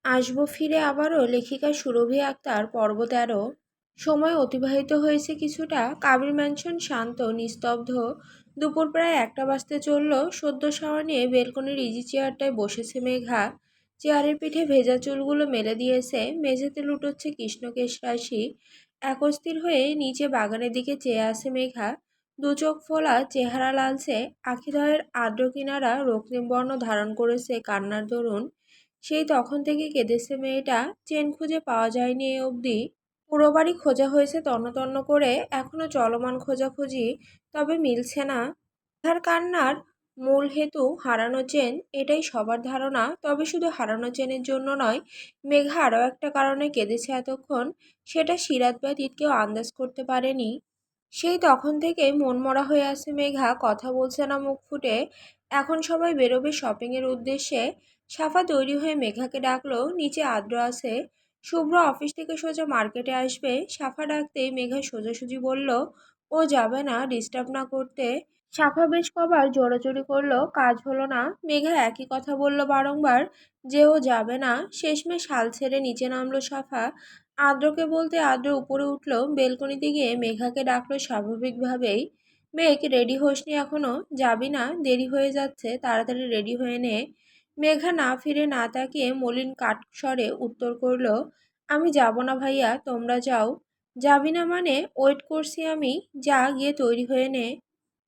আসবো ফিরে আবারও লেখিকা সুরভি আক্তার পর্ব ১৩। সময় অতিবাহিত হয়েছে কিছুটা। কাবির ম্যানশন শান্ত নিস্তব্ধ। দুপুর প্রায় ১টা বাজতে চলল। সদ্য শাওয়ার নিয়ে বেলকনির ইজি চেয়ারটায় বসেছে মেঘা। চেয়ারের পিঠে ভেজা চুলগুলো মেলে দিয়েছে, মেঝেতে লুটোচ্ছে কৃষ্ণকেশ রাশি। একস্থির হয়ে নিচে বাগানের দিকে চেয়ে আছে মেঘা। দু চোখ ফোলা, চেহারা লালচে, আখিদ্বয়ের আর্দ্র কিনারা রক্তিম বর্ণ ধারণ করেছে কান্নার দরুন। সেই তখন থেকে কেঁদেছে মেয়েটা। চেন খুঁজে পাওয়া যায়নি এ অবধি। পুরো বাড়ি খোঁজা হয়েছে তন্ন তন্ন করে, এখনো চলমান খোঁজাখুঁজি, তবে মিলছে না। তার কান্নার মূল হেতু হারানো চেন, এটাই সবার ধারণা। তবে শুধু হারানো চেনের জন্য নয়, মেঘা আরও একটা কারণে কেঁদেছে এতক্ষণ। সেটা সিরাত ব্যতীত কেউ আন্দাজ করতে পারেনি। সেই তখন থেকে মনমরা হয়ে আছে মেঘা, কথা বলছে না মুখ ফুটে। এখন সবাই বেরোবে শপিংয়ের উদ্দেশ্যে। সাফা তৈরি হয়ে মেঘাকে ডাকলো, নিচে আদ্র আছে। শুভ্র অফিস থেকে সোজা মার্কেটে আসবে। সাফা ডাকতেই মেঘা সোজাসুজি বলল, ও যাবে না, ডিস্টার্ব না করতে। সাফা বেশ কবার জোরাজুরি করলো, কাজ হলো না। মেঘা একই কথা বলল বারংবার, যে ও যাবে না। শেষমেশ হাল ছেড়ে নিচে নামলো সাফা। আদ্রকে বলতে আদ্র উপরে উঠল। বেলকনিতে গিয়ে মেঘাকে ডাকলো স্বাভাবিকভাবেই। মেঘ, রেডি হোসনি এখনো? যাবি না? দেরি হয়ে যাচ্ছে, তাড়াতাড়ি রেডি হয়ে নে। মেঘা না ফিরে না তাকিয়ে মলিন কাঠস্বরে উত্তর করলো, আমি যাব না ভাইয়া, তোমরা যাও। যাবি না মানে? ওয়েট করছি আমি। যা, গিয়ে তৈরি হয়ে নে।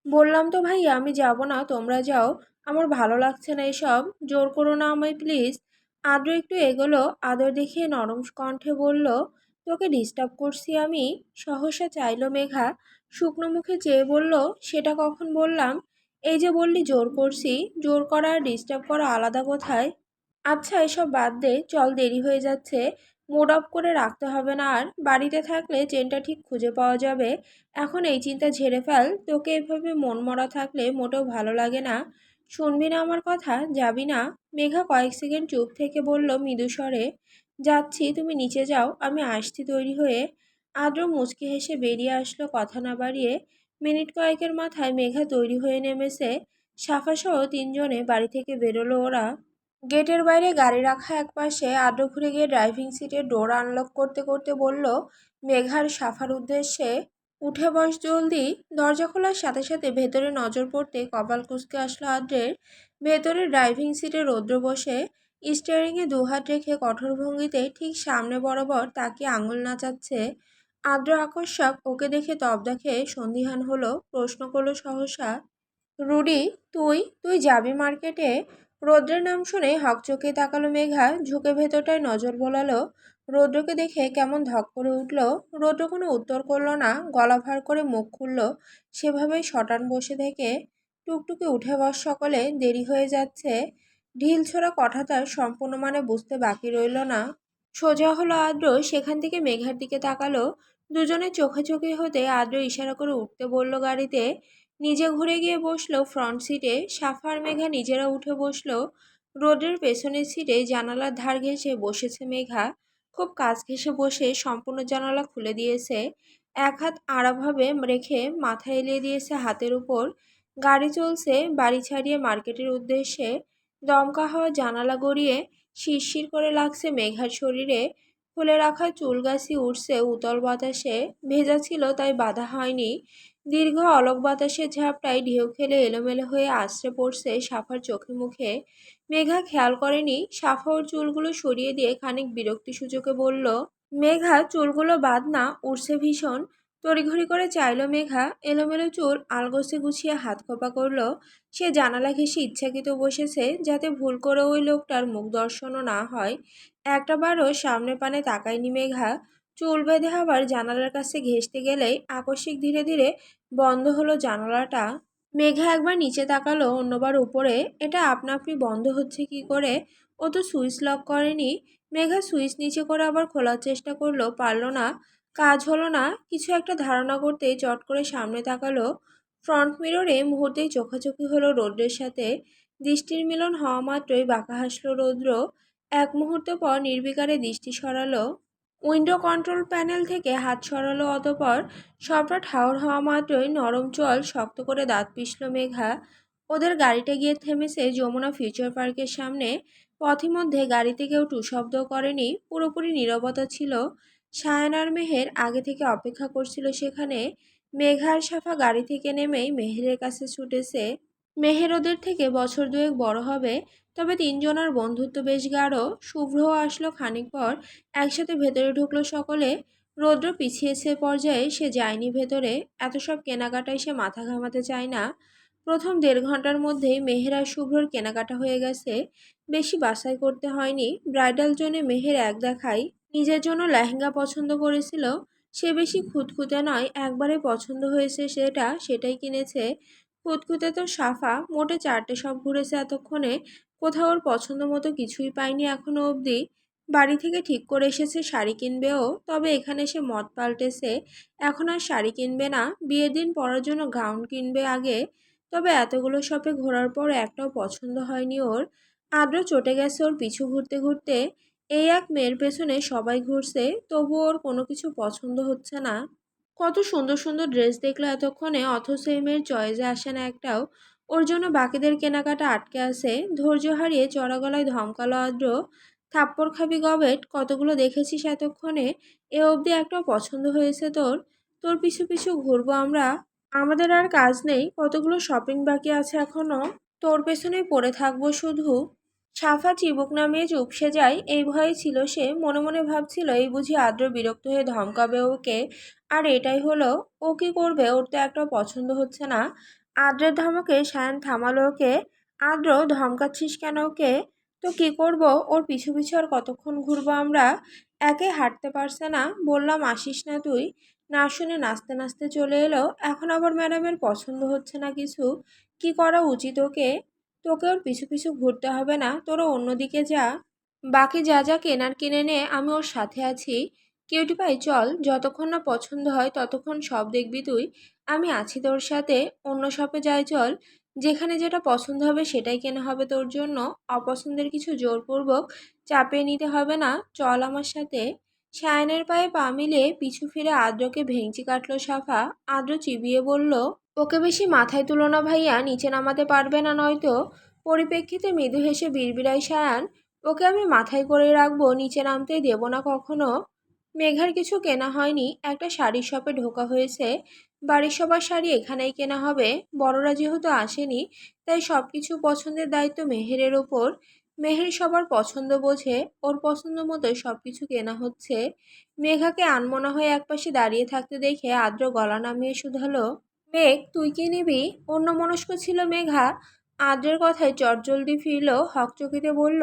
বললাম তো ভাইয়া আমি যাব না, তোমরা যাও। আমার ভালো লাগছে না এসব, জোর করো না আমায় প্লিজ। আদ্র একটু এগোলো, আদর দেখিয়ে নরম কণ্ঠে বলল, তোকে ডিস্টার্ব করছি আমি? সহসা চাইলো মেঘা। শুকনো মুখে চেয়ে বলল, সেটা কখন বললাম? এই যে বললি জোর করছি, জোর করা আর ডিস্টার্ব করা আলাদা কোথায়? আচ্ছা এসব বাদ দে, চল, দেরি হয়ে যাচ্ছে। মুড অফ করে রাখতে হবে না আর। বাড়িতে থাকলে চেনটা ঠিক খুঁজে পাওয়া যাবে। এখন এই চিন্তা ঝেড়ে ফেল। তোকে এভাবে মন মরা থাকলে মোটেও ভালো লাগে না। শুনবি না আমার কথা? যাবি না? মেঘা কয়েক সেকেন্ড চুপ থেকে বলল মৃদু স্বরে, যাচ্ছি, তুমি নিচে যাও, আমি আসছি তৈরি হয়ে। আদ্র মুচকি হেসে বেরিয়ে আসলো কথা না বাড়িয়ে। মিনিট কয়েকের মাথায় মেঘা তৈরি হয়ে নেমেছে। সাফাসহ তিনজনে বাড়ি থেকে বেরোলো ওরা। গেটের বাইরে গাড়ি রাখা একপাশে আদ্র ঘুরে গিয়ে ড্রাইভিং সিটের ডোর আনলক করতে করতে বলল মেঘার সাফার উদ্দেশ্যে, উঠে বস জলদি। দরজা খোলার সাথে সাথে ভেতরে নজর পড়তে কপাল কুঁচকে আসলো আদ্রের। ভেতরে ড্রাইভিং সিটে রৌদ্র বসে স্টিয়ারিংয়ে দুহাত রেখে কঠোর ভঙ্গিতে ঠিক সামনে বরাবর তাকিয়ে আঙুল নাচাচ্ছে। আদ্র আকস্মাক ওকে দেখে তবদা খেয়ে সন্দিহান হলো, প্রশ্ন করলো সহসা, রুডি, তুই তুই যাবি মার্কেটে? রৌদ্রের নাম শুনে হকচকিয়ে তাকালো মেঘা, ঝুঁকে ভেতরটায় নজর বোলালো। রৌদ্রকে দেখে কেমন ধক করে উঠল। রৌদ্র কোনো উত্তর করলো না, গলা ভার করে মুখ খুলল সেভাবেই শটান বসে থেকে। টুকটুকে উঠে বস সকলে, দেরি হয়ে যাচ্ছে। ঢিল ছোড়া কথা তার সম্পূর্ণ মানে বুঝতে বাকি রইল না। সোজা হলো আদ্র, সেখান থেকে মেঘার দিকে তাকালো। দুজনে চোখে চোখে হতে আদ্র ইশারা করে উঠতে বলল গাড়িতে। নিজে ঘুরে গিয়ে বসলো ফ্রন্ট সিটে। সাফা আর মেঘা নিজেরা উঠে বসলো। রোডের পেছনের সিটে জানালার ধার ঘেঁষে বসেছে মেঘা। খুব কাছ ঘেঁষে বসে সম্পূর্ণ জানালা খুলে দিয়েছে। এক হাত আড়াভাবে রেখে মাথা এলিয়ে দিয়েছে হাতের উপর। গাড়ি চলছে বাড়ি ছাড়িয়ে মার্কেটের উদ্দেশ্যে। দমকা হওয়া জানালা গড়িয়ে শিরশির করে লাগছে মেঘার শরীরে। খুলে রাখা চুলগাছি উঠছে উতল বাতাসে। ভেজা ছিল তাই বাধা হয়নি। দীর্ঘ অলক বাতাসের ঝাপটায় ঢেউ খেলে এলোমেলো হয়ে আছড়ে পড়ছে সাফার চোখে মুখে। মেঘা খেয়াল করেনি। সাফা ওর চুলগুলো সরিয়ে দিয়ে খানিক বিরক্তি সূচকে বলল, মেঘা চুলগুলো বাদ না, উড়ছে ভীষণ। তড়িঘড়ি করে চাইলো মেঘা। এলোমেলো চুল আলগোছে গুছিয়ে হাত খোপা করলো। সে জানালা ঘেঁষে ইচ্ছাকৃত বসেছে যাতে ভুল করে ওই লোকটার মুখ দর্শনও না হয়। একটাবারও সামনে পানে তাকায়নি মেঘা। চুল বেঁধে আবার জানালার কাছে ঘেঁষতে গেলেই আকস্মিক ধীরে ধীরে বন্ধ হলো জানালাটা। মেঘা একবার নিচে তাকালো, অন্যবার উপরে। এটা আপনা আপনি বন্ধ হচ্ছে কি করে? ও তো সুইচ লক করেনি। মেঘা সুইচ নিচে করে আবার খোলার চেষ্টা করলো, পারল না। কাজ হলো না। কিছু একটা ধারণা করতেই চট করে সামনে তাকালো। ফ্রন্ট মিররে মুহূর্তেই চোখাচোখি হলো রৌদ্রের সাথে। দৃষ্টির মিলন হওয়া মাত্রই বাঁকা হাসলো রৌদ্র। এক মুহূর্ত পর নির্বিকারে দৃষ্টি সরালো। উইন্ডো কন্ট্রোল প্যানেল থেকে হাত সরালো অতঃপর। সবটা ঠাউর হওয়া মাত্রই নরম চোয়াল শক্ত করে দাঁত পিষল মেঘা। ওদের গাড়িটা গিয়ে থেমেছে যমুনা ফিউচার পার্কের সামনে। পথিমধ্যে গাড়িতে কেউ টু শব্দ করেনি, পুরোপুরি নীরবতা ছিল। সায়ান আর মেহের আগে থেকে অপেক্ষা করছিল সেখানে। মেঘা আর সাফা গাড়ি থেকে নেমেই মেহেরের কাছে ছুটেছে। মেহের ওদের থেকে বছর দুয়েক বড় হবে, তবে তিনজনের বন্ধুত্ব বেশ গাঢ়। শুভ্রও আসলো খানিক পর, একসাথে ভেতরে ঢুকলো সকলে। রৌদ্র পিছিয়েছে পর্যায়ে, সে যায়নি ভেতরে। এত সব কেনাকাটায় সে মাথা ঘামাতে চায় না। প্রথম 1.5 ঘন্টার মধ্যেই মেহের আর শুভ্রর কেনাকাটা হয়ে গেছে। বেশি বাছাই করতে হয়নি। ব্রাইডাল জন্যে মেহের এক দেখাই নিজের জন্য লেহেঙ্গা পছন্দ করেছিল। সে বেশি খুঁতখুঁতে নয়, একবারে পছন্দ হয়েছে সেটাই কিনেছে। খুঁতখুঁতে তো সাফা, মোটে 4টে শপ ঘুরেছে এতক্ষণে, কোথাও ওর পছন্দ মতো কিছুই পায়নি এখনো অবধি। বাড়ি থেকে ঠিক করে এসেছে শাড়ি কিনবেও, তবে এখানে সে মত পাল্টেছে। এখন আর শাড়ি কিনবে না, বিয়ের দিন পরার জন্য গাউন কিনবে আগে। তবে এতগুলো শপে ঘোরার পর একটাও পছন্দ হয়নি ওর। আদ্র চটে গেছে ওর পিছু ঘুরতে ঘুরতে। এই এক মেয়ের পেছনে সবাই ঘুরছে, তবুও ওর কোনো কিছু পছন্দ হচ্ছে না। কত সুন্দর সুন্দর ড্রেস দেখলো এতক্ষণে, অথচ এই মেয়ের চয়েসে আসে না একটাও। ওর জন্য বাকিদের কেনাকাটা আটকে আছে। ধৈর্য হারিয়ে চড়া গলায় ধমকালো আদ্র, থাপ্পড় খাবি গবেট, কতগুলো দেখেছিস এতক্ষণে, এ অবধি একটাও পছন্দ হয়েছে তোর? তোর পিছু পিছু ঘুরবো আমরা? আমাদের আর কাজ নেই? কতগুলো শপিং বাকি আছে এখনো, তোর পেছনেই পড়ে থাকবো শুধু? সাফা চিবুক নামিয়ে চুপসে যায়, এই ভয়ে ছিল সে। মনে মনে ভাবছিল এই বুঝি আদ্র বিরক্ত হয়ে ধমকাবে ওকে। আর এটাই হলো। ও কি করবে, ওর তো একটা পছন্দ হচ্ছে না। আদ্রের ধমকে সায়ান থামালো ওকে। আদ্র, ধমকাচ্ছিস কেন ওকে? তো কি করব, ওর পিছু পিছু আর কতক্ষণ ঘুরবো আমরা? একে হাঁটতে পারছে না, বললাম আসিস না তুই। না শুনে নাচতে নাচতে চলে এলো। এখন আবার ম্যাডামের পছন্দ হচ্ছে না কিছু। কি করা উচিত ওকে? তোকে ওর পিছু পিছু ঘুরতে হবে না, তোরও অন্যদিকে যা। বাকি যা যা কেনার কিনে নে, আমি ওর সাথে আছি। কিউটি পাই, চল, যতক্ষণ না পছন্দ হয় ততক্ষণ সব দেখবি তুই। আমি আছি তোর সাথে। অন্য শপে যাই চল, যেখানে যেটা পছন্দ হবে সেটাই কেনা হবে তোর জন্য। অপছন্দের কিছু জোরপূর্বক চাপিয়ে নিতে হবে না, চল আমার সাথে। সায়নের পায়ে পা মিলিয়ে পিছু ফিরে আদ্রকে ভেঙচি কাটলো সাফা। আদ্র চিবিয়ে বলল, ওকে বেশি মাথায় তুলো না ভাইয়া, নিচে নামাতে পারবে না নয়তো। পরিপ্রেক্ষিতে মৃদু হেসে বিড়বিড়ায় সায়ান, ওকে আমি মাথায় করে রাখবো, নিচে নামতেই দেবো না কখনো। মেঘার কিছু কেনা হয়নি, একটা শাড়ির শপে ঢোকা হয়েছে। বাড়ির সবার শাড়ি এখানেই কেনা হবে। বড়রা যেহেতু আসেনি, তাই সব কিছু পছন্দের দায়িত্ব মেহেরের ওপর। মেহের সবার পছন্দ বোঝে, ওর পছন্দ মতোই সব কিছু কেনা হচ্ছে। মেঘাকে আনমনা হয়ে একপাশে দাঁড়িয়ে থাকতে দেখে আদ্র গলা নামিয়ে শুধালো, মেঘ, তুই কি নিবি? অন্যমনস্ক ছিল মেঘা। আদ্রের কথায় চটজলদি ফিরল, হকচকিতে বলল,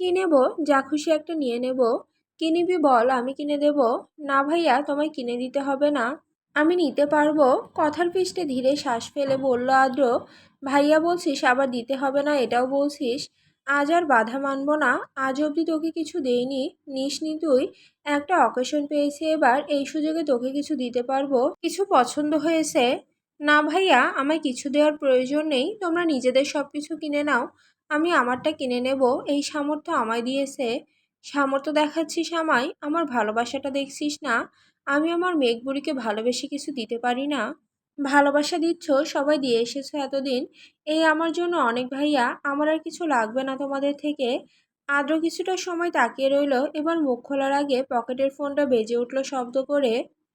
কি নেব? যা খুশি একটা নিয়ে নেব। কি নিবি বল, আমি কিনে দেব। না ভাইয়া, তোমায় কিনে দিতে হবে না, আমি নিতে পারবো। কথার পৃষ্ঠে ধীরে শ্বাস ফেলে বলল আদ্র, ভাইয়া বলছিস, আবার দিতে হবে না এটাও বলছিস। আজ আর বাধা মানবো না। আজ অবধি তোকে কিছু দেইনি, নিসনি তুই। একটা অকেশন পেয়েছি এবার, এই সুযোগে তোকে কিছু দিতে পারবো। কিছু পছন্দ হয়েছে? না ভাইয়া, আমায় কিছু দেওয়ার প্রয়োজন নেই, তোমরা নিজেদের সব কিছু কিনে নাও। আমি আমারটা কিনে নেব, এই সামর্থ্য আমায় দিয়েছে। সামর্থ্য দেখাচ্ছিস আমায়? আমার ভালোবাসাটা দেখছিস না? আমি আমার মেঘবুড়িকে ভালোবেসে কিছু দিতে পারি না? ভালোবাসা দিচ্ছ, সবাই দিয়ে এসেছো এতদিন। এই আমার জন্য অনেক ভাইয়া, আমার আর কিছু লাগবে না তোমাদের থেকে। আদ্র কিছুটা সময় তাকিয়ে রইল, এবার মুখ খোলার আগে পকেটের ফোনটা বেজে উঠল শব্দ করে।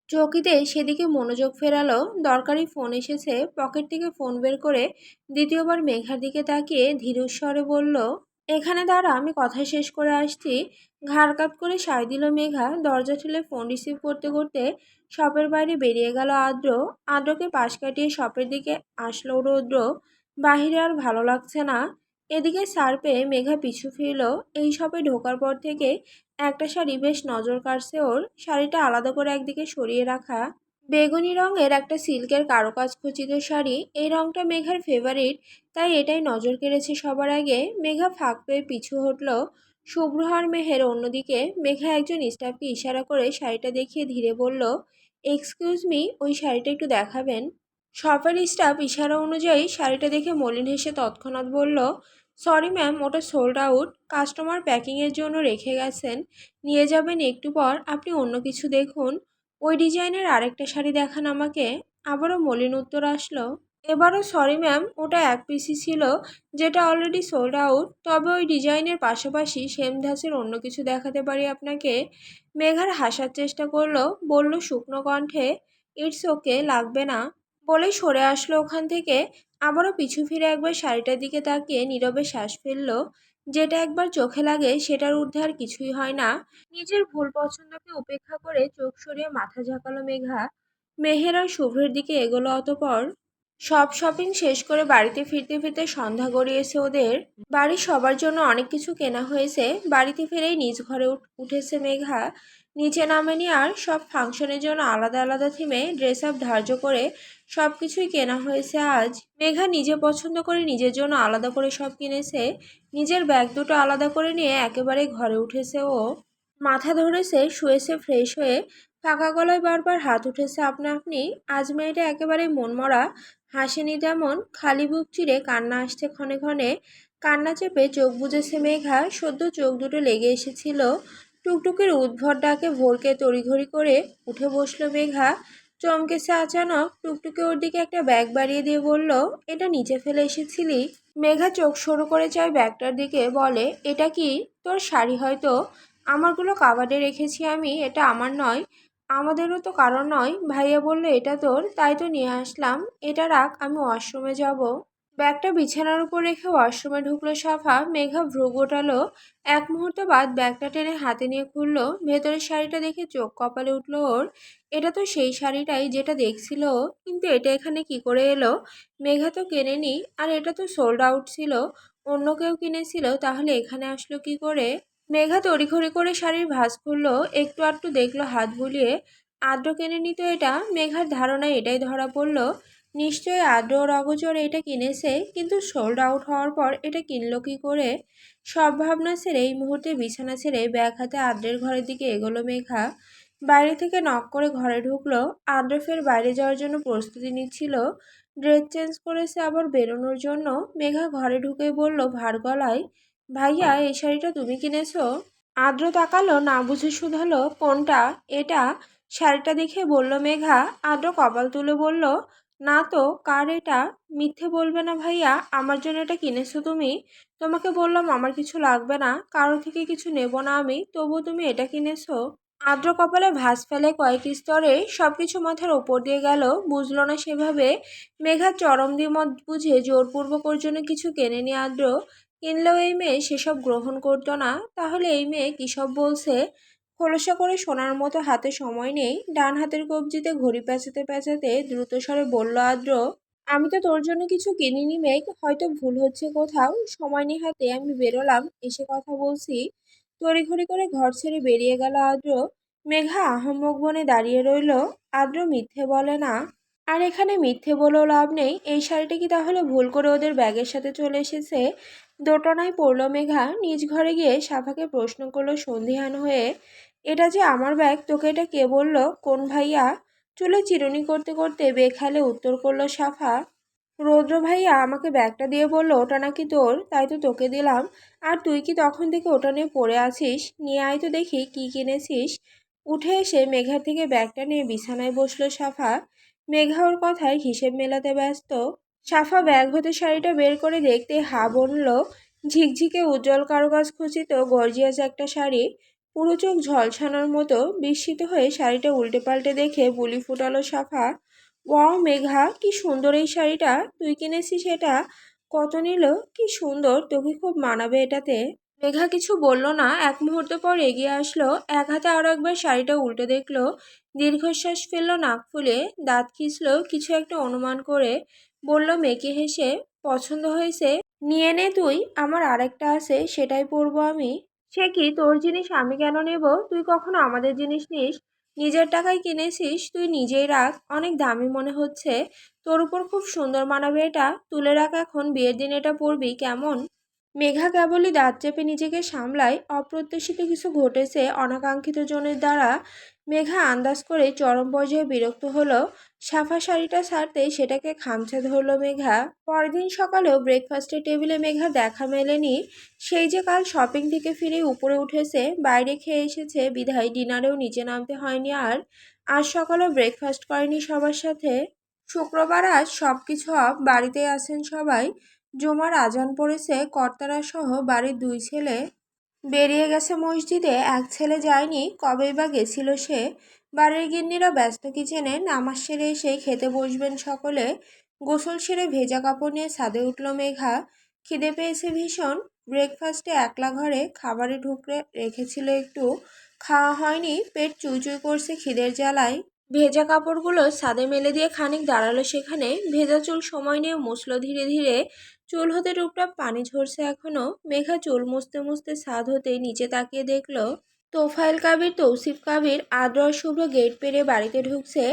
চকিতে সেদিকে মনোযোগ ফেরালো। দরকারি ফোন এসেছে। পকেট থেকে ফোন বের করে দ্বিতীয়বার মেঘার দিকে তাকিয়ে ধীরস্বরে বলল, এখানে দাঁড়া, আমি কথা শেষ করে আসছি। ঘাড় কাত করে সায় দিল মেঘা। দরজা ঠেলে ফোন রিসিভ করতে করতে শপের বাইরে বেরিয়ে গেল আদ্র। আদ্রকে পাশ কাটিয়ে শপের দিকে আসলো রৌদ্র। বাহিরে আর ভালো লাগছে না। এদিকে সার পেয়ে মেঘা পিছু ফিরল। এই শপে ঢোকার পর থেকে একটা শাড়ি বেশ নজর কাড়ছে ওর। শাড়িটা আলাদা করে একদিকে সরিয়ে রাখা। বেগুনি রঙের একটা সিল্কের কারুকাজ খচিত শাড়ি। এই রংটা মেঘার ফেভারিট, তাই এটাই নজর কেড়েছে সবার আগে। মেঘা ফাঁক পেয়ে পিছু হটল। শুভ্র আর মেহের অন্যদিকে। মেঘা একজন স্টাফকে ইশারা করে শাড়িটা দেখিয়ে ধীরে বলল, এক্সকিউজ মি, ওই শাড়িটা একটু দেখাবেন? শপের স্টাফ ইশারা অনুযায়ী শাড়িটা দেখে মলিন হেসে তৎক্ষণাৎ বলল, সরি ম্যাম, ওটা সোল্ড আউট। কাস্টমার প্যাকিংয়ের জন্য রেখে গেছেন, নিয়ে যাবেন একটু পর। আপনি অন্য কিছু দেখুন। ওই ডিজাইনের আরেকটা শাড়ি দেখান আমাকে। আবারও মলিন উত্তর আসলো। এবারও সরি ম্যাম, ওটা এক পিসই ছিল, যেটা অলরেডি সোল্ড আউট। তবে ওই ডিজাইনের পাশাপাশি সেম ধাঁচের অন্য কিছু দেখাতে পারি আপনাকে। মেঘার হাসার চেষ্টা করলো, বলল শুকনো কণ্ঠে, ইটস ওকে, লাগবে না। বলেই সরে আসলো ওখান থেকে। আবারও পিছু ফিরে একবার শাড়িটার দিকে তাকিয়ে নীরবে শ্বাস ফেললো। যেটা একবার চোখে লাগে সেটার ঊর্ধ্বে আর কিছুই হয় না। নিজের ভুল পছন্দকে উপেক্ষা করে চোখ সরিয়ে মাথা ঝাঁকালো মেঘা। মেহের আর শুভ্রের দিকে এগোলো। অতপর সব শপিং শেষ করে বাড়িতে ফিরতে ফিরতে সন্ধ্যা গড়িয়েছে ওদের। বাড়ির সবার জন্য অনেক কিছু কেনা হয়েছে। বাড়িতে ফিরেই নিজ ঘরে উঠেছে মেঘা। নিচে নামেনি আর। সব ফাংশনের জন্য আলাদা আলাদা থিমে ড্রেস আপ ধার্য করে সব কিছুই কেনা হয়েছে আজ। মেঘা নিজে পছন্দ করে নিজের জন্য আলাদা করে সব কিনেছে। নিজের ব্যাগ দুটো আলাদা করে নিয়ে একেবারে ঘরে উঠেছে ও। মাথা ধরেছে, শুয়েছে ফ্রেশ হয়ে। ফাঁকা গলায় বারবার হাত উঠেছে আপনা আপনি। আজ মেয়েটা একেবারে মনমরা। হাসেনি তেমন, খালি বুক চিরে কান্না আসছে ক্ষণে ক্ষণে। কান্না চেপে চোখ বুজেছে মেঘা। সদ্য চোখ দুটো লেগে এসেছিল। টুকটুকির উদ্ভট ডাকে ভোরকে তড়িঘড়ি করে উঠে বসলো মেঘা। চমকেছে আচানক। টুকটুকি ওর দিকে একটা ব্যাগ বাড়িয়ে দিয়ে বলল, এটা নিচে ফেলে এসেছিলি? মেঘা চোখ সরু করে চায় ব্যাগটার দিকে, বলে, এটা কি? তোর শাড়ি হয়তো। আমারগুলো কাবাডে রেখেছি আমি, এটা আমার নয়। আমাদেরও তো কারণ নয়। ভাইয়া বলল এটা তোর, তাই তো নিয়ে আসলাম। এটা রাখ, আমি ওয়াশরুমে যাব। ব্যাগটা বিছানার উপর রেখে ওয়াশরুমে ঢুকলো সাফা। মেঘা ভ্রু গোটালো। এক মুহূর্ত বাদ ব্যাগটা টেনে হাতে নিয়ে খুললো। ভেতরের শাড়িটা দেখে চোখ কপালে উঠলো ওর। এটা তো সেই শাড়িটাই যেটা দেখছিল ও। কিন্তু এটা এখানে কি করে এলো? মেঘা তো কেনেনি, আর এটা তো সোল্ড আউট ছিল। অন্য কেউ কিনেছিল, তাহলে এখানে আসলো কি করে? মেঘা তড়িঘড়ি করে শাড়ির ভাঁজ খুললো। একটু আধটু দেখলো হাত বুলিয়ে। আদ্র কেনে নিত এটা। মেঘার ধারণায় এটাই ধরা পড়লো। নিশ্চয়ই আদ্র ওর অগোচরে এটা কিনেছে, কিন্তু সোল্ড আউট হওয়ার পর এটা কিনলো কি করে? সব ভাবনা ছেড়ে এই মুহূর্তে বিছানা ছেড়ে ব্যাগ হাতে আদ্রের ঘরের দিকে এগোলো মেঘা। বাইরে থেকে নক করে ঘরে ঢুকলো। আদ্র ফের বাইরে যাওয়ার জন্য প্রস্তুতি নিচ্ছিল। ড্রেস চেঞ্জ করেছে আবার বেরোনোর জন্য। মেঘা ঘরে ঢুকেই বলল ভার গলায়, ভাইয়া, এই শাড়িটা তুমি কিনেছো? আদ্র তাকালো, না বুঝে শুধালো, কোনটা? এটা। শাড়িটা দেখে বলল মেঘা। আদ্র কপাল তুলে বলল, না তো, কার এটা? মিথ্যে বলবে না ভাইয়া, আমার জন্য এটা কিনেছো তুমি? তোমাকে বললাম আমার কিছু লাগবে না, কারো থেকে কিছু নেব না আমি, তবুও তুমি এটা কিনেছো? আদ্র কপালে ভাঁজ ফেলে কয়েক স্তরে। সবকিছু মাথার ওপর দিয়ে গেল, বুঝলো না সেভাবে। মেঘার চরম দ্বিমত বুঝে জোরপূর্বক ওর জন্য কিছু কেনেনি আদ্র। কিনলেও এই মেয়ে সেসব গ্রহণ করতো না। তাহলে এই মেয়ে কী সব বলছে? খোলসা করে শোনার মতো হাতে সময় নেই। ডান হাতের কবজিতে ঘড়ি পেঁচাতে পেঁচাতে দ্রুতস্বরে বলল আদ্র, আমি তো তোর জন্য কিছু কিনিনি মেঘ, হয়তো ভুল হচ্ছে কোথাও। সময় নেই হাতে, আমি বেরোলাম, এসে কথা বলছি। তড়িঘড়ি করে ঘর ছেড়ে বেরিয়ে গেল আদ্র। মেঘা আহাম্মক বনে দাঁড়িয়ে রইল। আদ্র মিথ্যে বলে না। আর এখানে মিথ্যে বলেও লাভ নেই। এই শাড়িটা কি তাহলে ভুল করে ওদের ব্যাগের সাথে চলে এসেছে? দোটানায় পড়ল মেঘা। নিজ ঘরে গিয়ে সাফাকে প্রশ্ন করলো সন্দিহান হয়ে, এটা যে আমার ব্যাগ, তোকে এটা কে বলল? কোন ভাইয়া? চুলে চিরুনি করতে করতে বেখালে উত্তর করলো সাফা, রৌদ্র ভাইয়া আমাকে ব্যাগটা দিয়ে বলল ওটা নাকি তোর, তাই তো তোকে দিলাম। আর তুই কি তখন থেকে ওটা নিয়ে পড়ে আছিস? নিয়ে আয় তো দেখি কি কিনেছিস। উঠে এসে মেঘার থেকে ব্যাগটা নিয়ে বিছানায় বসলো সাফা। মেঘা ওর কথায় হিসেব মেলাতে ব্যস্ত। সাফা ব্যাগ হতে শাড়িটা বের করে দেখতে হা বনল। ঝিকঝিকে উজ্জ্বল কারুকাজ খচিত গর্জিয়াস একটা শাড়ি। পুরো চোখ ঝলসানোর মতো। বিস্মিত হয়ে শাড়িটা উল্টে পাল্টে দেখে বুলি ফুটালো সাফা, ওয়াও মেঘা, কি সুন্দর এই শাড়িটা, তুই কিনেছিস এটা? কত নিল? কি সুন্দর, তোকে খুব মানাবে এটাতে। মেঘা কিছু বলল না। এক মুহূর্ত পর এগিয়ে আসলো। এক হাতে আরো একবার শাড়িটা উল্টে দেখলো। দীর্ঘশ্বাস ফেললো নাক ফুলে। দাঁত খিঁচলো কিছু একটা অনুমান করে। বলল মেকি হেসে, পছন্দ হয়েছে? নিয়ে নে তুই, আমার আরেকটা আছে, সেটাই পরবো আমি। সে কি, তোর জিনিস আমি কেন নেব? তুই কখনো আমাদের জিনিস নিস? নিজের টাকায় কিনেছিস, তুই নিজেই রাখ। অনেক দামি মনে হচ্ছে। তোর উপর খুব সুন্দর মানাবে এটা। তুলে রাখ এখন, বিয়ের দিন এটা পরবি কেমন? মেঘা কেবলই দাঁত চেপে নিজেকে সামলায়। অপ্রত্যাশিত কিছু ঘটেছে অনাকাঙ্ক্ষিত জনের দ্বারা। মেঘা আন্দাজ করে চরম পর্যায়ে বিরক্ত হলো। সাফা শাড়িটা ছাড়তেই সেটাকে খামচে ধরল মেঘা। পরদিন সকালেও ব্রেকফাস্টের টেবিলে মেঘা দেখা মেলেনি। সেই যে কাল শপিং থেকে ফিরে উপরে উঠেছে, বাইরে খেয়ে এসেছে বিধায় ডিনারেও নিচে নামতে হয়নি আর। আজ সকালেও ব্রেকফাস্ট করেনি সবার সাথে। শুক্রবার আজ সবকিছু অফ, বাড়িতেই আছেন সবাই। জুমার আজান পড়েছে, কর্তারা সহ বাড়ির দুই ছেলে বেরিয়ে গেছে মসজিদে, এক ছেলে যায়নি, কবেই বা গেছিল সে। বাড়ির গিন্নিরা ব্যস্ত কিচেনে, নামাজ সেরে এসে খেতে বসবেন সকলে। গোসল সেরে ভেজা কাপড় নিয়ে ছাদে উঠল মেঘা। খিদে পেয়েছে ভীষণ। ব্রেকফাস্টে একলা ঘরে খাবারে ঢুকরে রেখেছিল একটু, খাওয়া হয়নি, পেট চুইচুই করছে খিদের জ্বালায়। ভেজা কাপড়গুলো ছাদে মেলে দিয়ে খানিক দাঁড়ালো সেখানে। ভেজা চুল সময় নিয়ে মুছলো ধীরে ধীরে। চুল হতে টুপটাপ পানি ঝরছে এখনো। মেঘা চুল মুছতে মুছতে ছাদ হতে নিচে তাকিয়ে দেখলো তোফায়েল কাবির, তৌসিফ কাবির, আদ্র আর শুভ্র গেট পেরিয়ে বাড়িতে ঢুকছে।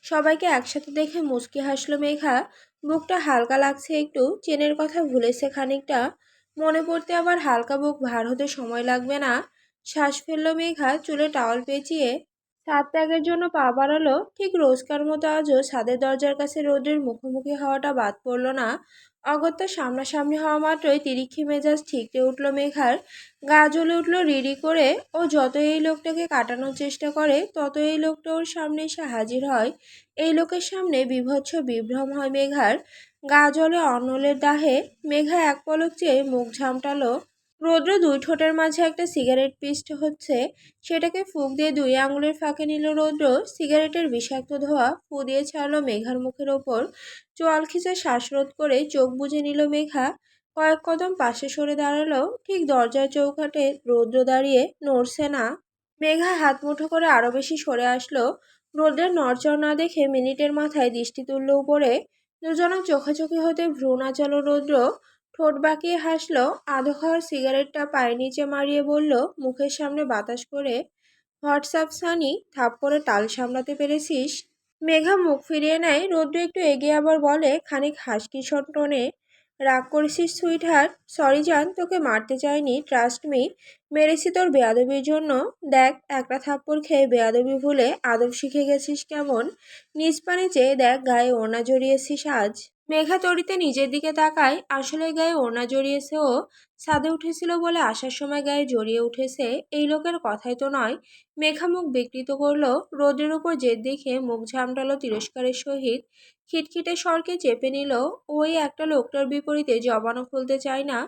সবাইকে একসাথে দেখে মুচকি হাসলো মেঘা। বুকটা হালকা লাগছে একটু, চেনের কথা ভুলেছে খানিকটা। মনে পড়তে আবার হালকা বুক ভার হতে সময় লাগবে না। শ্বাস ফেললো মেঘা, চুলে টাওয়াল পেঁচিয়ে ছাদ ত্যাগের জন্য পা বাড়ালো। ঠিক রোজকার মতো আজও ছাদের দরজার কাছে রোদ্রের মুখোমুখি হওয়াটা বাদ পড়ল না। অগত্যা সামনাসামনি হওয়া মাত্রই তিরিক্ষি মেজাজ ঠিকরে উঠল মেঘার। গা জ্বলে উঠল রিরি করে। ও যত এই লোকটাকে কাটানোর চেষ্টা করে, তত এই লোকটা ওর সামনে এসে হাজির হয়। এই লোকের সামনে বীভৎস বিভ্রম হয় মেঘার। গা জ্বলে অনলের দাহে। মেঘা এক পলক চেয়ে মুখ ঝামটালো। রৌদ্র দুই ঠোঁটের মাঝে একটা সিগারেট পিষ্ট হচ্ছে, সেটাকে ফুঁক দিয়ে দুই আঙুলের ফাঁকে নিল রৌদ্র। সিগারেটের বিষাক্ত ধোঁয়া ফু দিয়ে ছাড়লো মেঘার মুখের ওপর। চোয়াল খিচে শ্বাসরোধ করে চোখ বুজে নিল মেঘা। কয়েক কদম পাশে সরে দাঁড়ালো। ঠিক দরজার চৌকাঠে রৌদ্র দাঁড়িয়ে, নড়ছে না। মেঘা হাত মুঠো করে আরো বেশি সরে আসলো। রৌদ্রের নড়চড় না দেখে মিনিটের মাথায় দৃষ্টি তুলল উপরে। দুজনের চোখাচোখি হতে ভ্রু নাচালো রৌদ্র। ঠোঁট বাঁকিয়ে হাসলো। আধো খাওয়ার সিগারেটটা পায়ের নিচে মারিয়ে বলল মুখের সামনে বাতাস করে, হোয়াটসঅ্যাপ সানি, থাপ্পড়ে টাল সামলাতে পেরেছিস? মেঘা মুখ ফিরিয়ে নেয়। রৌদ্র একটু এগিয়ে আবার বলে খানিক হাসকিশোর টোনে, রাগ করেছিস সুইট হার্ট? সরি জান, তোকে মারতে চাইনি, ট্রাস্ট মি। মেরেছি তোর বেয়াদবির জন্য। দেখ, একটা থাপ্পড় খেয়ে বেয়াদবি ভুলে আদব শিখে গেছিস কেমন। নিজ পানে চেয়ে দেখ, গায়ে ওড়না জড়িয়েছিস আজ। মেঘা তড়িতে নিজের দিকে তাকায়। আসলে গায়ে ওড়না জড়িয়েছে ও। ছাদে উঠেছিল বলে আসার সময় গায়ে জড়িয়ে উঠেছে, এই লোকের কথাই তো নয়। মেঘা মুখ বিকৃত করলো। রোদের উপর জেদ দেখে মুখ ঝামটালো তিরস্কারের সহিত। খিটখিটে স্বরকে চেপে নিল। ওই একটা লোকটার বিপরীতে জবানও খুলতে চায় না।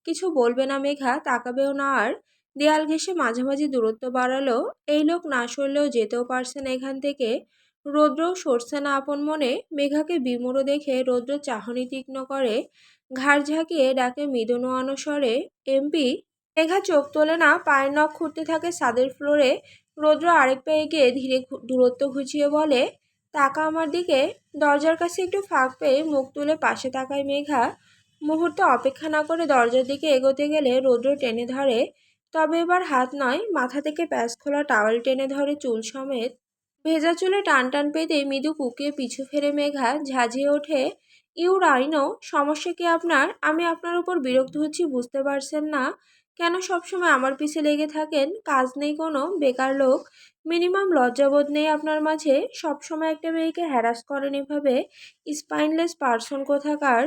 কিছু বলবে না মেঘা, তাকাবেও না আর। দেয়াল ঘেঁষে মাঝামাঝি দূরত্ব বাড়ালো। এই লোক না সরলেও যেতেও পারছে না এখান থেকে। রৌদ্রও সরছে না আপন মনে। মেঘাকে বিমূঢ় দেখে রৌদ্র চাহনি তীক্ষ্ণ করে। ঘাড় ঝাঁকিয়ে ডাকে মৃদু নোয়ানো স্বরে, এমপি। মেঘা চোখ তোলে না, পায়ের নখ খুঁড়তে থাকে ছাদের ফ্লোরে। রৌদ্র আরেক পা এগিয়ে ধীরে দূরত্ব ঘুচিয়ে বলে, তাকা আমার দিকে। দরজার কাছে একটু ফাঁক পেয়ে মুখ তুলে পাশে তাকায় মেঘা। মুহূর্তে অপেক্ষা না করে দরজার দিকে এগোতে গেলে রৌদ্র টেনে ধরে। তবে এবার হাত নয়, মাথা থেকে প্যাচ খোলা টাওয়েল টেনে ধরে চুল সমেত। ভেজা চুলে টান টান পেতে মৃদু কুকিয়ে পিছু ফেরে মেঘা ঝাঁঝিয়ে ওঠে, ইউ রাইনো, সমস্যা কি আপনার? আমি আপনার উপর বিরক্ত হচ্ছি বুঝতে পারছেন না? কেন সবসময় আমার পিছে লেগে থাকেন? কাজ নেই কোনো, বেকার লোক। মিনিমাম লজ্জাবোধ নেই আপনার মাঝে? সবসময় একটা মেয়েকে হ্যারাস করেন এভাবে, স্পাইনলেস পার্সন কোথাকার।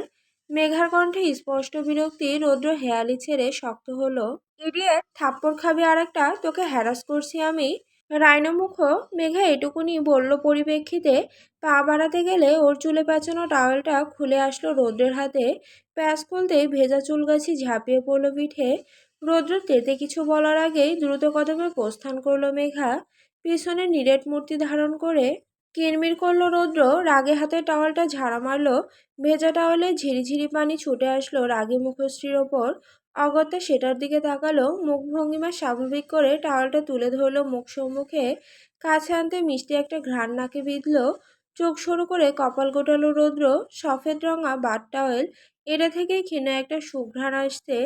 মেঘার কণ্ঠে স্পষ্ট বিরক্তি। রৌদ্র হেয়ালি ছেড়ে শক্ত হলো, ইডিয়েট, থাপ্পড় খাবি আর একটা, তোকে হ্যারাস করছি আমি? রাইনমুখ মেঘা এটুকুনি বলল পরিপ্রেক্ষিতে। পা বাড়াতে গেলে ওর চুলে পেঁচানো টাওয়েলটা খুলে আসলো রৌদ্রের হাতে। প্যাচ খুলতেই ভেজা চুলগাছি ঝাঁপিয়ে পড়লো পিঠে। রৌদ্র তেতে কিছু বলার আগেই দ্রুত কদমে প্রস্থান করলো মেঘা, পিছনে নিরেট মূর্তি ধারণ করে। কিরমির করলো রৌদ্র, রাগে হাতে টাওয়ালটা ঝাড়া মারলো। ভেজা টাওয়ালে ঝিরিঝিরি পানি ছুটে আসলো রাগী মুখশ্রীর ওপর। অগত্যা সেটার দিকে তাকালো। মুখভঙ্গিমা স্বাভাবিক করে টাওয়ালটা তুলে ধরলো মুখ সম্মুখে। কাছে আনতে মিষ্টি একটা ঘ্রাণ নাকে বিঁধল। চোখ সরু করে কপাল গোটালো রৌদ্র। সফেদ রঙা বাট টাওয়েল, এটা থেকেই ক্ষীণ একটা সুঘ্রাণ আসছে।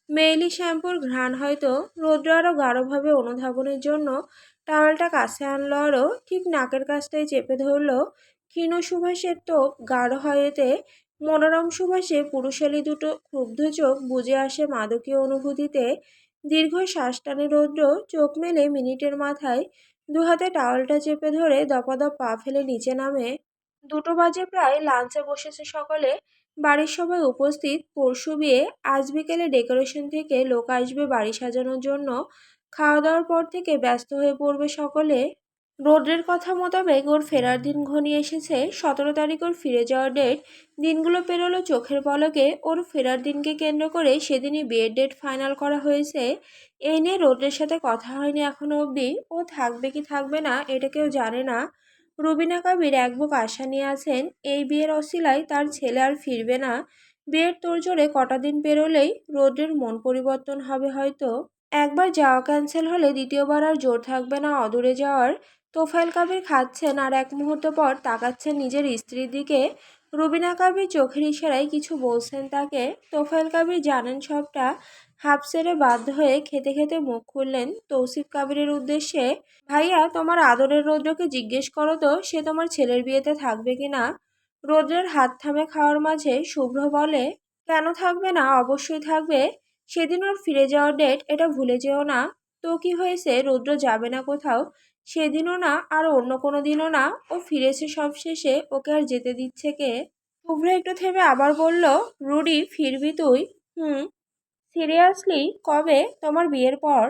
মেয়েলি শ্যাম্পুর ঘ্রাণ হয়তো। রৌদ্র আরও গাঢ়ভাবে অনুধাবনের জন্য টাওয়েলটা কাছে আনলো আরও, ঠিক নাকের কাছটাই চেপে ধরলো। ক্ষীণ সুবাসের টোপ গাঢ় হয় এতে। মনোরম সুবাসে পুরুষালী দুটো ক্ষুব্ধ চোখ বুজে আসে মাদকীয় অনুভূতিতে। দীর্ঘ শ্বাস টানে রৌদ্র, চোখ মেলে মিনিটের মাথায়। দুহাতে টাওয়ালটা চেপে ধরে দপাদপ পা ফেলে নিচে নামে। 2টো বাজে প্রায়, লাঞ্চে বসেছে সকলে। বাড়ির সবাই উপস্থিত। পরশু বিয়ে, আজ বিকেলে ডেকোরেশন থেকে লোক আসবে বাড়ি সাজানোর জন্য। খাওয়া দাওয়ার পর থেকে ব্যস্ত হয়ে পড়বে সকলে। রোদ্রের কথা মোতাবেক ওর ফেরার দিন ঘনিয়ে এসেছে। 17 তারিখ ওর ফিরে যাওয়ার ডেট। দিনগুলো পেরোলো চোখের পলকে। ওর ফেরার দিনকে কেন্দ্র করে সেদিনই বিয়ের ডেট ফাইনাল করা হয়েছে। এই নিয়ে রোদ্রের সাথে কথা হয়নি এখনো অবধি। ও থাকবে কি থাকবে না এটা কেউ জানে না। রুবিনা কাবির এক বুক আশা নিয়ে আছেন এই বিয়ের অছিলায় তার ছেলে আর ফিরবে না। বিয়ের তোড়জোড়ে কটা দিন পেরোলেই রোদ্রের মন পরিবর্তন হবে হয়তো। একবার যাওয়া ক্যান্সেল হলে দ্বিতীয়বার আর জোর থাকবে না অদূরে যাওয়ার। তোফায়েল কাবির খাচ্ছেন আর এক মুহূর্ত পর তাকাচ্ছেন নিজের স্ত্রীর দিকে। রুবিনা কাবির চোখের ইশারায় কিছু বলছেন তাকে। তোফায়েল কাবির জানেন সবটা। হাঁপ ছেড়ে বাধ্য হয়ে খেতে খেতে মুখ খুললেন তৌসিফ কাবিরের উদ্দেশ্যে। ভাইয়া, তোমার আদরের রৌদ্রকে জিজ্ঞেস করো তো সে তোমার ছেলের বিয়েতে থাকবে কিনা। রৌদ্রের হাত থামে খাওয়ার মাঝে শুভ্র বলে, কেন থাকবে না, অবশ্যই থাকবে। সেদিন ওর ফিরে যাওয়ার ডেট, এটা ভুলে যেও না। তো কি হয়েছে, রৌদ্র যাবে না কোথাও। সেদিনও না আর অন্য কোনো দিনও না। ও ফিরেছে সব শেষে, ওকে আর যেতে দিচ্ছে কে। শুভ্র একটু থেমে আবার বলল, রুডি ফিরবি তুই? হুম। সিরিয়াসলি? কবে? তোমার বিয়ের পর?